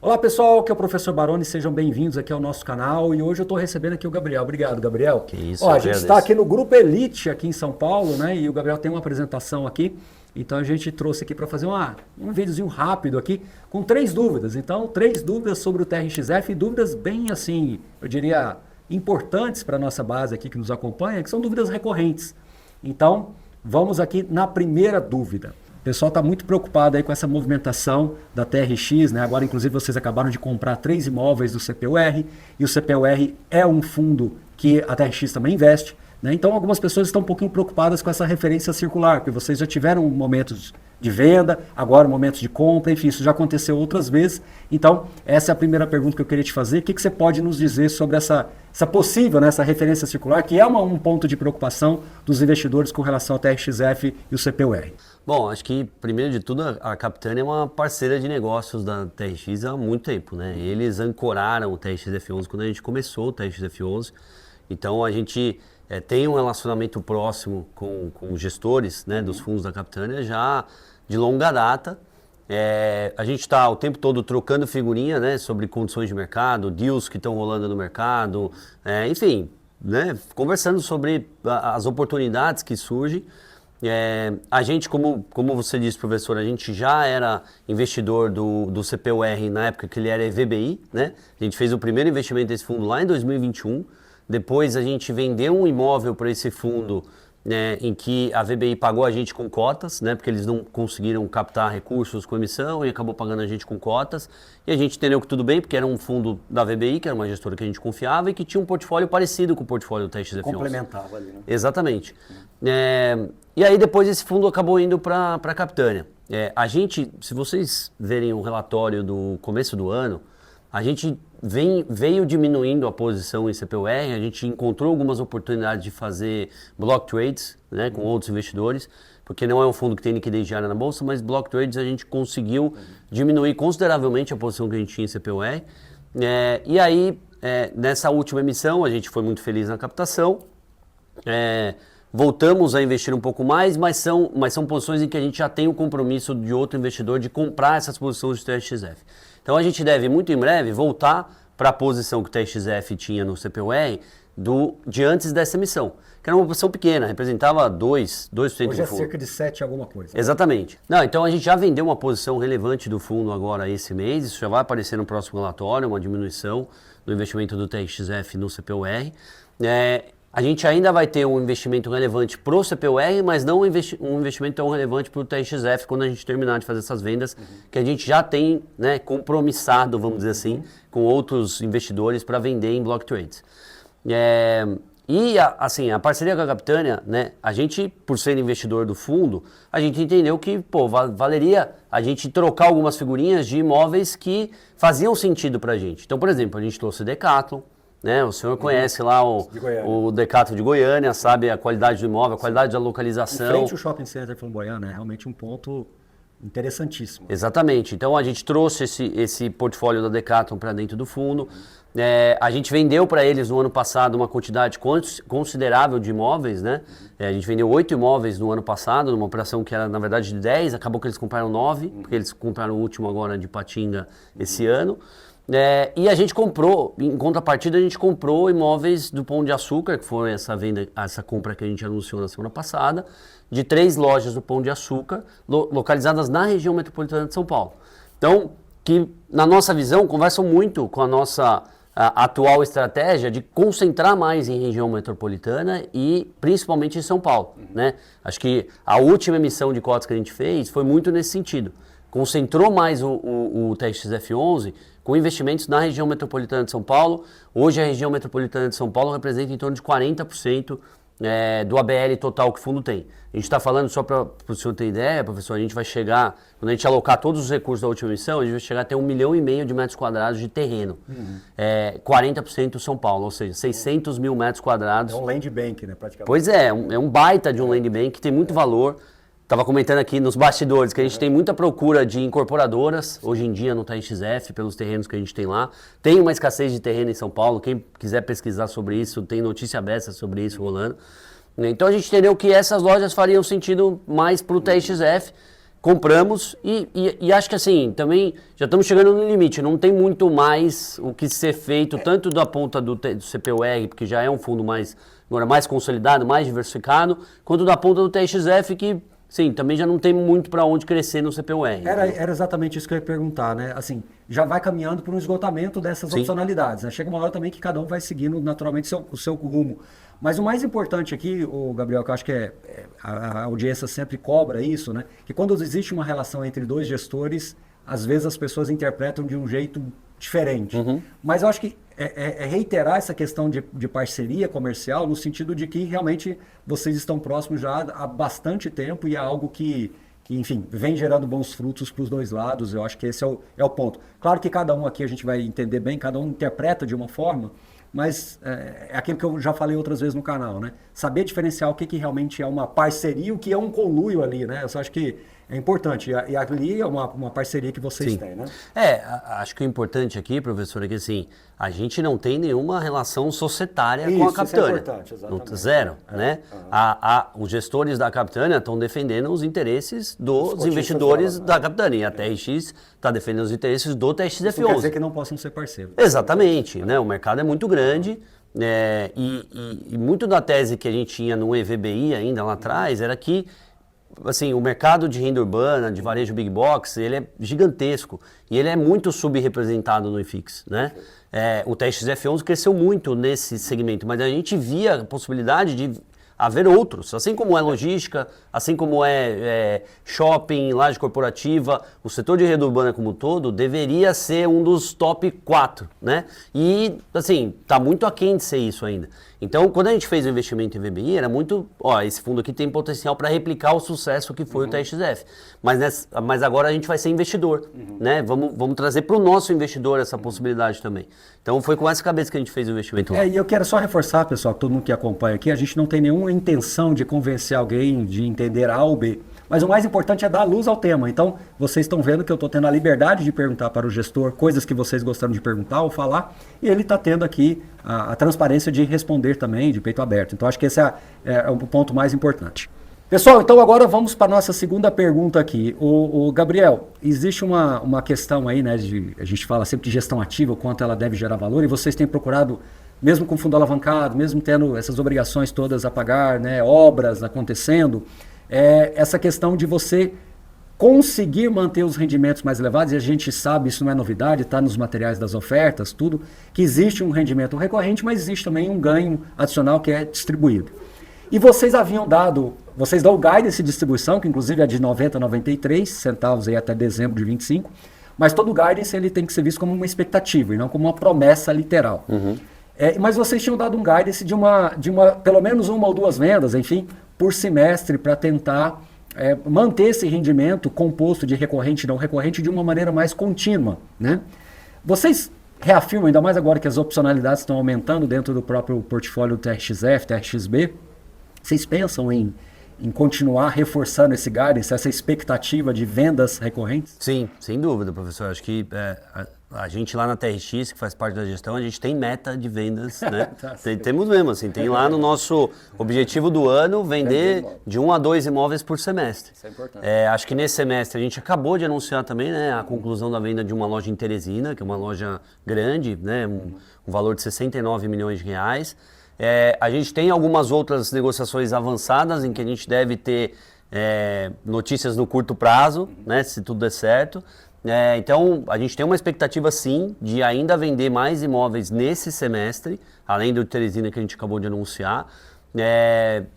Olá pessoal, aqui é o professor Baroni, sejam bem-vindos aqui ao nosso canal e hoje eu estou recebendo aqui o Gabriel. Obrigado, Gabriel. Que isso, Ó, eu a gente está agradeço. aqui no Grupo Elite aqui em São Paulo, né? E o Gabriel tem uma apresentação aqui, então a gente trouxe aqui para fazer um videozinho rápido aqui com 3 dúvidas. Então, 3 dúvidas sobre o TRXF e dúvidas bem assim, eu diria, importantes para a nossa base aqui que nos acompanha, que são dúvidas recorrentes. Então, vamos aqui na primeira dúvida. O pessoal está muito preocupado aí com essa movimentação da TRX, né? Agora, inclusive, vocês acabaram de comprar 3 imóveis do CPUR e o CPUR é um fundo que a TRX também investe, né? Então, algumas pessoas estão um pouquinho preocupadas com essa referência circular, porque vocês já tiveram momentos de venda, agora momentos de compra, enfim, isso já aconteceu outras vezes. Então, essa é a primeira pergunta que eu queria te fazer. O que você pode nos dizer sobre essa possível, né, essa referência circular, que é um ponto de preocupação dos investidores com relação ao TRXF e o CPUR? Bom, acho que, primeiro de tudo, a Capitânia é uma parceira de negócios da TRX há muito tempo, né? Eles ancoraram o TRXF11 quando a gente começou o TRXF11. Então, a gente tem um relacionamento próximo com os gestores, né, dos fundos da Capitânia já de longa data. A gente está o tempo todo trocando figurinha, né, sobre condições de mercado, deals que estão rolando no mercado, enfim, né, conversando sobre as oportunidades que surgem. A gente, como você disse, professor, a gente já era investidor do CPUR na época que ele era EVBI, né? A gente fez o primeiro investimento desse fundo lá em 2021. Depois a gente vendeu um imóvel para esse fundo, né, em que a VBI pagou a gente com cotas, né, porque eles não conseguiram captar recursos com emissão e acabou pagando a gente com cotas. E a gente entendeu que tudo bem, porque era um fundo da VBI, que era uma gestora que a gente confiava e que tinha um portfólio parecido com o portfólio do TXF11. Complementava ali, né? Exatamente. E aí depois esse fundo acabou indo para a Capitânia. A gente, se vocês verem o relatório do começo do ano, a gente veio diminuindo a posição em CPUR, a gente encontrou algumas oportunidades de fazer block trades, né, com outros investidores, porque não é um fundo que tem liquidez diária na bolsa, mas block trades a gente conseguiu diminuir consideravelmente a posição que a gente tinha em CPUR. E aí, nessa última emissão, a gente foi muito feliz na captação, voltamos a investir um pouco mais, mas são posições em que a gente já tem o compromisso de outro investidor de comprar essas posições de TRXF. Então a gente deve, muito em breve, voltar para a posição que o TRXF tinha no CPUR de antes dessa emissão, que era uma posição pequena, representava 2% do fundo. Hoje é cerca de 7 alguma coisa. Exatamente. Não, então a gente já vendeu uma posição relevante do fundo agora esse mês, isso já vai aparecer no próximo relatório, uma diminuição do investimento do TRXF no CPUR. A gente ainda vai ter um investimento relevante para o CPUR, mas não um investimento tão relevante para o TRXF quando a gente terminar de fazer essas vendas, que a gente já tem, né, compromissado, vamos dizer assim, com outros investidores para vender em block trades. A parceria com a Capitânia, né, a gente, por ser investidor do fundo, a gente entendeu que valeria a gente trocar algumas figurinhas de imóveis que faziam sentido para a gente. Então, por exemplo, a gente trouxe Decathlon, né? O senhor conhece lá o Decathlon de Goiânia, sabe a qualidade do imóvel, a qualidade da localização. Em frente ao Shopping Center Flamboyant, é realmente um ponto interessantíssimo. Exatamente. Então a gente trouxe esse portfólio da Decathlon para dentro do fundo. A gente vendeu para eles no ano passado uma quantidade considerável de imóveis, né? A gente vendeu 8 imóveis no ano passado, numa operação que era na verdade de 10, acabou que eles compraram 9, porque eles compraram o último agora de Patinga esse ano. E a gente comprou, em contrapartida, a gente comprou imóveis do Pão de Açúcar, que foi essa compra que a gente anunciou na semana passada, de 3 lojas do Pão de Açúcar, localizadas na região metropolitana de São Paulo. Então, que na nossa visão, conversam muito com a nossa atual estratégia de concentrar mais em região metropolitana e principalmente em São Paulo, né? Acho que a última emissão de cotas que a gente fez foi muito nesse sentido. Concentrou mais o TRXF11 com investimentos na região metropolitana de São Paulo. Hoje a região metropolitana de São Paulo representa em torno de 40% do ABL total que o fundo tem. A gente está falando, só para o senhor ter ideia, professor, a gente vai chegar, quando a gente alocar todos os recursos da última emissão, a gente vai chegar a ter 1,5 milhão de metros quadrados de terreno. 40% São Paulo, ou seja, 600 mil metros quadrados. É um land bank, né, praticamente. Pois é um baita de um land bank que tem muito valor. Estava comentando aqui nos bastidores que a gente tem muita procura de incorporadoras, hoje em dia no TRXF, pelos terrenos que a gente tem lá. Tem uma escassez de terreno em São Paulo, quem quiser pesquisar sobre isso, tem notícia aberta sobre isso rolando. Então a gente entendeu que essas lojas fariam sentido mais para o TRXF, compramos e acho que assim, também já estamos chegando no limite, não tem muito mais o que ser feito, tanto da ponta do CPUR, porque já é um fundo agora mais consolidado, mais diversificado, quanto da ponta do TXF, que sim, também já não tem muito para onde crescer no CPUR. Era exatamente isso que eu ia perguntar, né? Assim, já vai caminhando para um esgotamento dessas opcionalidades, né? Chega uma hora também que cada um vai seguindo naturalmente o seu rumo. Mas o mais importante aqui, o Gabriel, que eu acho que a audiência sempre cobra isso, né? Que quando existe uma relação entre dois gestores, às vezes as pessoas interpretam de um jeito diferente. Mas eu acho que é reiterar essa questão de parceria comercial no sentido de que realmente vocês estão próximos já há bastante tempo e é algo que enfim, vem gerando bons frutos para os dois lados. Eu acho que esse é o ponto. Claro que cada um aqui a gente vai entender bem, cada um interpreta de uma forma, mas é aquilo que eu já falei outras vezes no canal, né? Saber diferenciar o que realmente é uma parceria, o que é um conluio ali, né? Eu só acho que é importante. E ali é uma parceria que vocês têm, né? Acho que o importante aqui, professor, é que assim, a gente não tem nenhuma relação societária com a Capitânia. Isso é importante, exatamente. Zero, né? Os gestores da Capitânia estão defendendo os interesses dos investidores da Capitânia. E a TRX está defendendo os interesses do TXF11. Isso quer dizer que não possam ser parceiros. Exatamente, né? O mercado é muito grande. E muito da tese que a gente tinha no EVBI ainda lá atrás era que assim, o mercado de renda urbana, de varejo big box, ele é gigantesco e ele é muito subrepresentado no IFIX, né? O TXF11 cresceu muito nesse segmento, mas a gente via a possibilidade de haver outros, assim como é logística, assim como é shopping, laje corporativa, o setor de renda urbana como um todo deveria ser um dos top 4, né? E, assim, está muito aquém de ser isso ainda. Então, quando a gente fez o investimento em VBI, era muito, esse fundo aqui tem potencial para replicar o sucesso que foi o TXF. Mas agora a gente vai ser investidor, né? Vamos trazer para o nosso investidor essa possibilidade também. Então, foi com essa cabeça que a gente fez o investimento lá. E eu quero só reforçar, pessoal, todo mundo que acompanha aqui, a gente não tem nenhuma intenção de convencer alguém de entender A ou B. Mas o mais importante é dar luz ao tema. Então, vocês estão vendo que eu estou tendo a liberdade de perguntar para o gestor coisas que vocês gostaram de perguntar ou falar, e ele está tendo aqui a transparência de responder também, de peito aberto. Então, acho que esse é o ponto mais importante. Pessoal, então agora vamos para a nossa segunda pergunta aqui. O Gabriel, existe uma questão aí, né, a gente fala sempre de gestão ativa, o quanto ela deve gerar valor, e vocês têm procurado, mesmo com fundo alavancado, mesmo tendo essas obrigações todas a pagar, né, obras acontecendo, essa questão de você conseguir manter os rendimentos mais elevados, e a gente sabe, isso não é novidade, está nos materiais das ofertas, tudo, que existe um rendimento recorrente, mas existe também um ganho adicional que é distribuído. E vocês vocês dão o guidance de distribuição, que inclusive é de 90 a 93 centavos aí até dezembro de 25, mas todo o guidance ele tem que ser visto como uma expectativa e não como uma promessa literal. Mas vocês tinham dado um guidance de pelo menos uma ou duas vendas, enfim, por semestre para tentar manter esse rendimento composto de recorrente e não recorrente de uma maneira mais contínua, né? Vocês reafirmam, ainda mais agora que as opcionalidades estão aumentando dentro do próprio portfólio TRXF, TRXB, vocês pensam em continuar reforçando esse guidance, essa expectativa de vendas recorrentes? Sim, sem dúvida, professor. Acho que a gente lá na TRX, que faz parte da gestão, a gente tem meta de vendas, né? Temos mesmo, assim, tem lá no nosso objetivo do ano vender de 1 a 2 imóveis por semestre. Isso é importante. Acho que nesse semestre a gente acabou de anunciar também, né, a conclusão da venda de uma loja em Teresina, que é uma loja grande, né, um valor de 69 milhões de reais. A gente tem algumas outras negociações avançadas em que a gente deve ter notícias no curto prazo, né, se tudo der certo. Então, a gente tem uma expectativa, sim, de ainda vender mais imóveis nesse semestre, além do Teresina que a gente acabou de anunciar.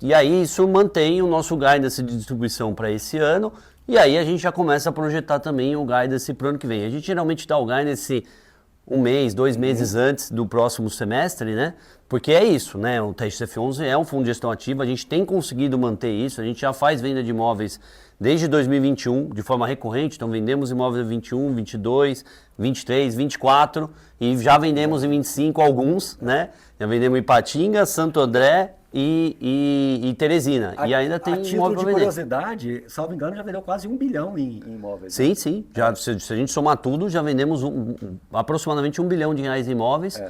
E aí, isso mantém o nosso guidance de distribuição para esse ano. E aí, a gente já começa a projetar também o guidance para o ano que vem. A gente geralmente dá o guidance 1 mês, 2 meses antes do próximo semestre, né? Porque é isso, né? O TXF11 é um fundo de gestão ativa, a gente tem conseguido manter isso, a gente já faz venda de imóveis desde 2021, de forma recorrente, então vendemos imóveis em 21, 22, 23, 24 e já vendemos em 25 alguns, né? Já vendemos em Ipatinga, Santo André e Teresina. E ainda tem imóvel para vender. De curiosidade, salvo engano, já vendeu quase 1 bilhão em imóveis. Sim, sim. Já, se a gente somar tudo, já vendemos aproximadamente 1 bilhão de reais em imóveis.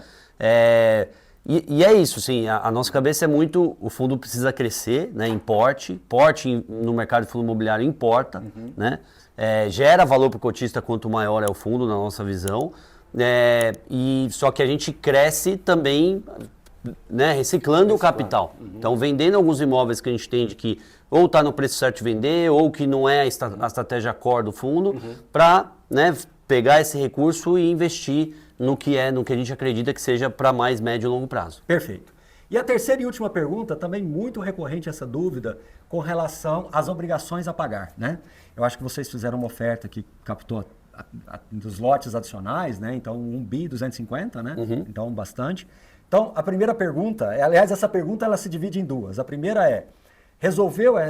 E é isso, sim, a nossa cabeça é muito, o fundo precisa crescer, né, em porte no mercado de fundo imobiliário importa, né, gera valor para o cotista quanto maior é o fundo, na nossa visão, e só que a gente cresce também, né, reciclando o capital. Então, vendendo alguns imóveis que a gente entende que ou está no preço certo de vender, ou que não é a estratégia core do fundo, para, né, pegar esse recurso e investir no que a gente acredita que seja para mais médio e longo prazo. Perfeito. E a terceira e última pergunta, também muito recorrente essa dúvida, com relação às obrigações a pagar, né? Eu acho que vocês fizeram uma oferta que captou dos lotes adicionais, né? Então, 1 bi 250, né? Então, bastante. Então, a primeira pergunta, aliás, essa pergunta ela se divide em duas. A primeira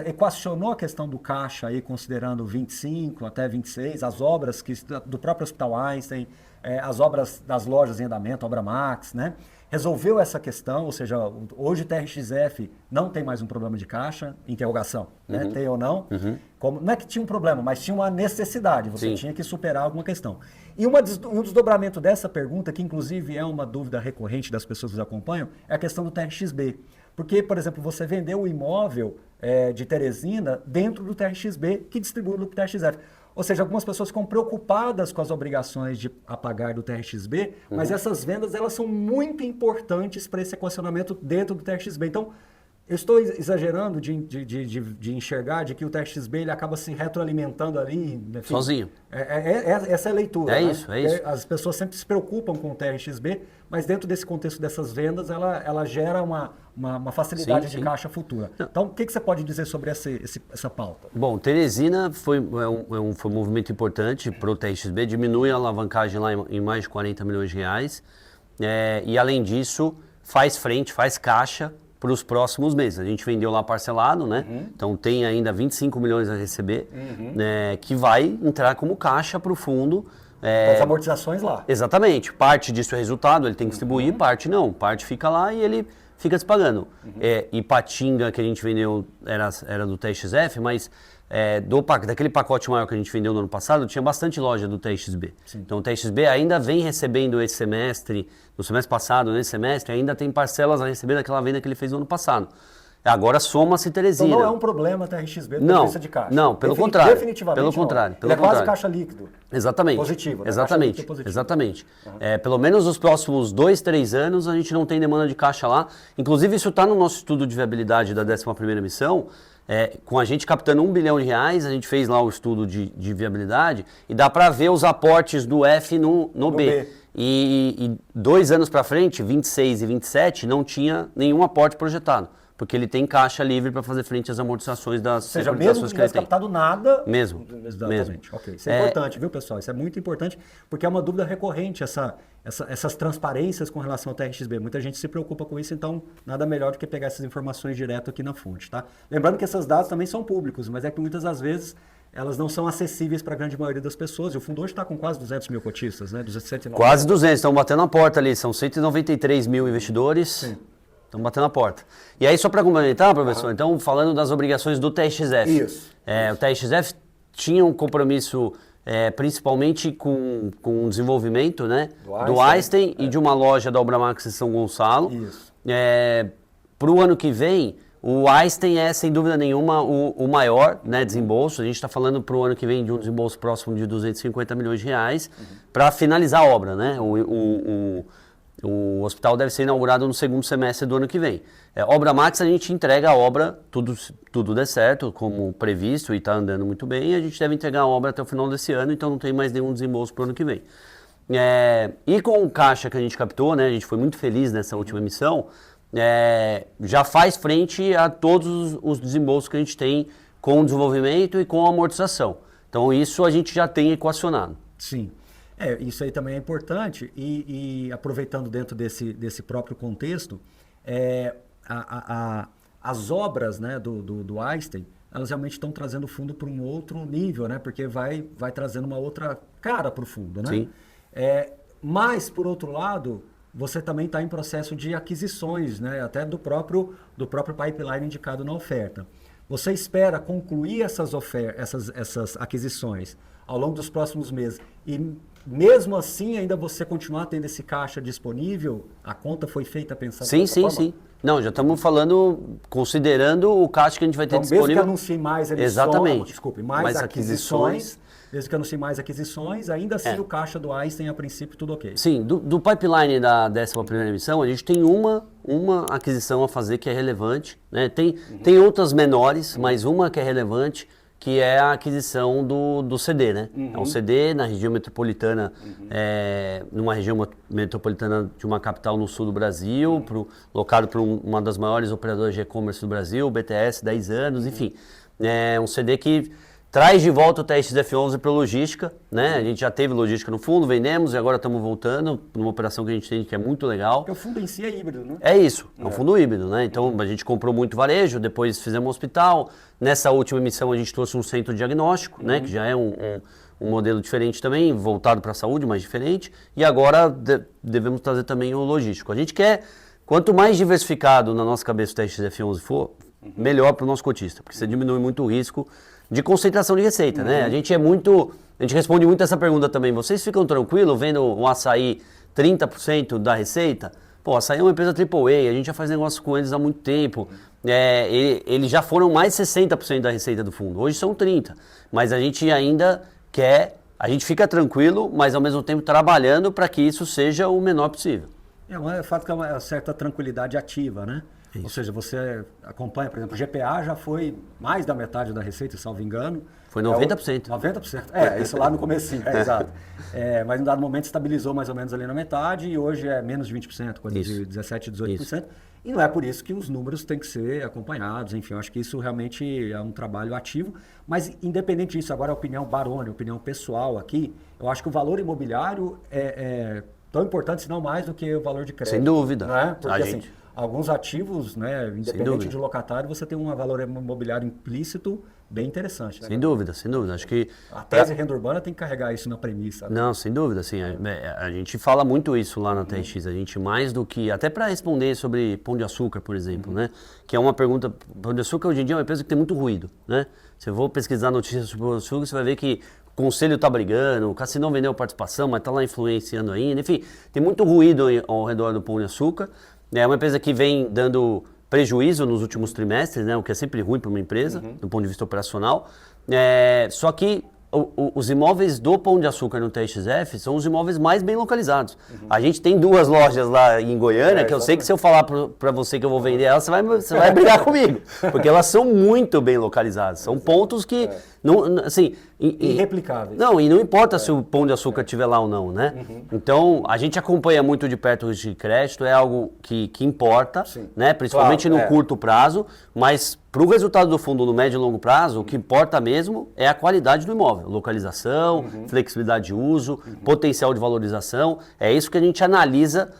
equacionou a questão do caixa aí, considerando 25 até 26, as obras do próprio Hospital Einstein, as obras das lojas em andamento, Obra Max, né? Resolveu essa questão, ou seja, hoje o TRXF não tem mais um problema de caixa, interrogação, né? Tem ou não? Não é que tinha um problema, mas tinha uma necessidade, você tinha que superar alguma questão. E um desdobramento dessa pergunta, que inclusive é uma dúvida recorrente das pessoas que nos acompanham, é a questão do TRXB. Porque, por exemplo, você vendeu o imóvel de Teresina dentro do TRXB, que distribui no TRXF. Ou seja, algumas pessoas ficam preocupadas com as obrigações a pagar do TRXB, mas essas vendas elas são muito importantes para esse equacionamento dentro do TRXB. Então, eu estou exagerando de enxergar de que o TRXB ele acaba se retroalimentando ali. Enfim, sozinho. Essa é a leitura. É isso. As pessoas sempre se preocupam com o TRXB, mas dentro desse contexto dessas vendas, ela gera uma facilidade de caixa futura. Então, o que você pode dizer sobre essa pauta? Bom, Teresina foi um movimento importante para o TRXB, diminui a alavancagem lá em mais de 40 milhões de reais, e além disso, faz caixa para os próximos meses. A gente vendeu lá parcelado, né? Então tem ainda 25 milhões a receber, que vai entrar como caixa para o fundo. As amortizações lá. Exatamente. Parte disso é resultado, ele tem que distribuir, parte não. Parte fica lá e ele fica se pagando. Ipatinga, que a gente vendeu, era do TXF, mas daquele pacote maior que a gente vendeu no ano passado, tinha bastante loja do TXB. Então o TXB ainda vem recebendo esse semestre, no semestre passado, nesse semestre, ainda tem parcelas a receber daquela venda que ele fez no ano passado. Agora soma-se Teresina. Então não é um problema TRXB do ponto de vista de caixa. Não, pelo contrário. Definitivamente pelo contrário. Ele é quase caixa líquido. Exatamente. Positivo. Né? Exatamente. Positivo. Exatamente. Pelo menos nos próximos 2, 3 anos a gente não tem demanda de caixa lá. Inclusive isso está no nosso estudo de viabilidade da 11ª emissão. Com a gente captando R$1 bilhão, a gente fez lá o estudo de viabilidade e dá para ver os aportes do F no B. E 2 anos para frente, 26 e 27, não tinha nenhum aporte projetado. Porque ele tem caixa livre para fazer frente às amortizações das securitizações que ele tem. Ou seja, mesmo que não tivesse captado nada... Mesmo. Exatamente. Ok. Isso é importante, viu, pessoal? Isso é muito importante, porque é uma dúvida recorrente, essas transparências com relação ao TRXB. Muita gente se preocupa com isso, então nada melhor do que pegar essas informações direto aqui na fonte, tá? Lembrando que esses dados também são públicos, mas é que muitas das vezes elas não são acessíveis para a grande maioria das pessoas. E o fundo hoje está com quase 200 mil cotistas, né? 209. Quase 200, estão batendo a porta ali, são 193 mil investidores. Sim. Estão batendo a porta. E aí, só para complementar, professor, então, falando das obrigações do TRXF. Isso. O TRXF tinha um compromisso principalmente com o desenvolvimento, né, do Einstein e de uma loja da Obra Max em São Gonçalo. Isso. Para o ano que vem, o Einstein é, sem dúvida nenhuma, o maior, né, desembolso. A gente está falando para o ano que vem de um desembolso próximo de 250 milhões de reais para finalizar a obra, né? O hospital deve ser inaugurado no segundo semestre do ano que vem. Obra Max, a gente entrega a obra, tudo der certo, como previsto, e está andando muito bem, e a gente deve entregar a obra até o final desse ano, então não tem mais nenhum desembolso para o ano que vem. E com o caixa que a gente captou, né, a gente foi muito feliz nessa última emissão, já faz frente a todos os desembolsos que a gente tem com o desenvolvimento e com a amortização. Então isso a gente já tem equacionado. Sim. Isso aí também é importante e aproveitando dentro desse próprio contexto, as obras, né, do Einstein, elas realmente estão trazendo o fundo para um outro nível, né, porque vai trazendo uma outra cara para o fundo. Né? Sim. Mas, por outro lado, você também está em processo de aquisições, né, até do próprio pipeline indicado na oferta. Você espera concluir essas aquisições ao longo dos próximos meses e mesmo assim, ainda você continuar tendo esse caixa disponível, a conta foi feita pensando Sim, dessa sim, forma? sim. Não, já estamos falando, considerando o caixa que a gente vai ter Então, disponível. mesmo que anuncie mais emissões, Exatamente. desculpe, Mais mais aquisições. aquisições, mesmo que anuncie mais aquisições, ainda assim o caixa do Einstein, a princípio, tudo ok. Sim, do pipeline da 11ª emissão, a gente tem uma aquisição a fazer que é relevante, né? Tem outras menores, mas uma que é relevante, que é a aquisição do CD, né? É um CD na região metropolitana, numa região metropolitana de uma capital no sul do Brasil, locado por uma das maiores operadoras de e-commerce do Brasil, BTS, 10 anos, enfim. É um CD que traz de volta o TRX-F11 para logística, né? A gente já teve logística no fundo, vendemos e agora estamos voltando numa operação que a gente tem que é muito legal. Porque o fundo em si é híbrido, né? É isso, é um fundo híbrido, né? Então a gente comprou muito varejo, depois fizemos um hospital. Nessa última emissão a gente trouxe um centro diagnóstico, né? Que já é um modelo diferente também, voltado para a saúde, mas diferente. E agora devemos trazer também o logístico. A gente quer, quanto mais diversificado na nossa cabeça o TRX-F11 for, melhor para o nosso cotista, porque você diminui muito o risco de concentração de receita, né? A gente responde muito essa pergunta também. Vocês ficam tranquilos vendo o açaí 30% da receita? Pô, o açaí é uma empresa AAA, a gente já faz negócio com eles há muito tempo. Eles já foram mais 60% da receita do fundo, hoje são 30%. Mas a gente ainda a gente fica tranquilo, mas ao mesmo tempo trabalhando para que isso seja o menor possível. É fato que é uma certa tranquilidade ativa, né? Isso. Ou seja, você acompanha, por exemplo, o GPA já foi mais da metade da receita, salvo engano. Foi 90%. 90%. Isso lá no comecinho, exato. Mas em dado momento estabilizou mais ou menos ali na metade e hoje é menos de 20%, coisa de 17%, 18%. Isso. E não é por isso que os números têm que ser acompanhados, enfim, eu acho que isso realmente é um trabalho ativo. Mas independente disso, agora a opinião Baroni, a opinião pessoal aqui, eu acho que o valor imobiliário é tão importante, se não mais do que o valor de crédito. Sem dúvida. Né? Porque assim, alguns ativos, né, independente de locatário, você tem um valor imobiliário implícito bem interessante. Né? Sem dúvida, sem dúvida. Acho que a tese renda urbana tem que carregar isso na premissa. Né? Não, sem dúvida, assim, a gente fala muito isso lá na TRX, a gente mais do que, até para responder sobre Pão de Açúcar, por exemplo, né, que é uma pergunta, Pão de Açúcar hoje em dia é uma empresa que tem muito ruído, né, se eu vou pesquisar notícias sobre Pão de Açúcar, você vai ver que o conselho está brigando, o Cassinão vendeu a participação, mas está lá influenciando ainda, enfim, tem muito ruído ao redor do Pão de Açúcar, é uma empresa que vem dando prejuízo nos últimos trimestres, né, o que é sempre ruim para uma empresa, do ponto de vista operacional. Só que os imóveis do Pão de Açúcar no TRXF são os imóveis mais bem localizados. A gente tem 2 lojas lá em Goiânia, que eu sei que se eu falar para você que eu vou vender elas, você vai brigar comigo. Porque elas são muito bem localizadas. São pontos que, não, assim... irreplicáveis. Não, e não importa se o Pão de Açúcar estiver lá ou não, né? Então, a gente acompanha muito de perto o risco de crédito, é algo que importa, né? Principalmente no curto prazo, mas para o resultado do fundo no médio e longo prazo, o que importa mesmo é a qualidade do imóvel, localização, flexibilidade de uso, potencial de valorização, é isso que a gente analisa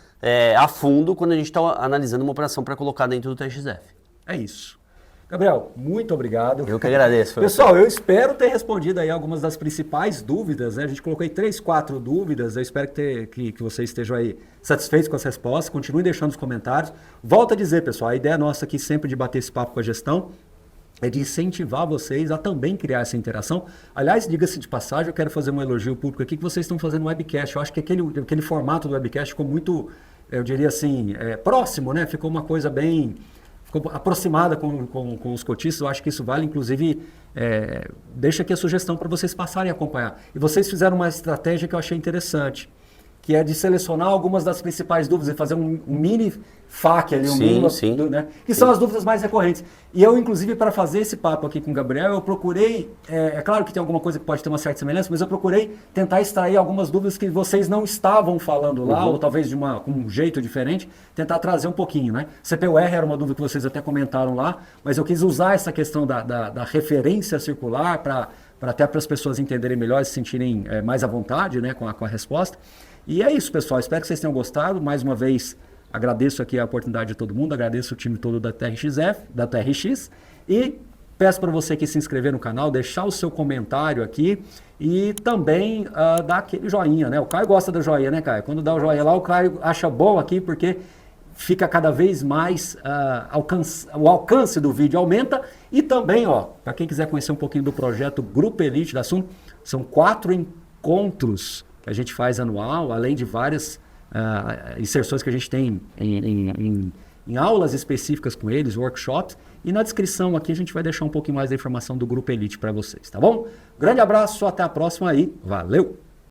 a fundo quando a gente está analisando uma operação para colocar dentro do TRXF. É isso. Gabriel, muito obrigado. Eu que agradeço. Pessoal, eu espero ter respondido aí algumas das principais dúvidas, né? A gente colocou aí 3, 4 dúvidas, eu espero que vocês estejam aí satisfeitos com as respostas, continuem deixando os comentários. Volto a dizer, pessoal, a ideia nossa aqui sempre de bater esse papo com a gestão é de incentivar vocês a também criar essa interação. Aliás, diga-se de passagem, eu quero fazer um elogio público aqui que vocês estão fazendo webcast. Eu acho que aquele formato do webcast ficou muito, eu diria assim, próximo, né? Ficou uma coisa bem... aproximada com os cotistas, eu acho que isso vale, inclusive, deixa aqui a sugestão para vocês passarem a acompanhar. E vocês fizeram uma estratégia que eu achei interessante, que é de selecionar algumas das principais dúvidas e fazer um mini FAQ ali, né? Que são as dúvidas mais recorrentes. E eu, inclusive, para fazer esse papo aqui com o Gabriel, eu procurei, é claro que tem alguma coisa que pode ter uma certa semelhança, mas eu procurei tentar extrair algumas dúvidas que vocês não estavam falando lá, ou talvez com um jeito diferente, tentar trazer um pouquinho, né? CPUR era uma dúvida que vocês até comentaram lá, mas eu quis usar essa questão da referência circular até para as pessoas entenderem melhor e se sentirem mais à vontade, né, com a resposta. E é isso, pessoal. Espero que vocês tenham gostado. Mais uma vez, agradeço aqui a oportunidade de todo mundo, agradeço o time todo da TRX, e peço para você que se inscrever no canal, deixar o seu comentário aqui e também dar aquele joinha, né? O Caio gosta do joinha, né, Caio? Quando dá o joinha lá, o Caio acha bom aqui porque fica cada vez mais, o alcance do vídeo aumenta. E também, para quem quiser conhecer um pouquinho do projeto Grupo Elite da Suno, são 4 encontros que a gente faz anual, além de várias inserções que a gente tem em aulas específicas com eles, workshops. E na descrição aqui a gente vai deixar um pouquinho mais da informação do Grupo Elite para vocês, tá bom? Grande abraço, até a próxima aí, valeu!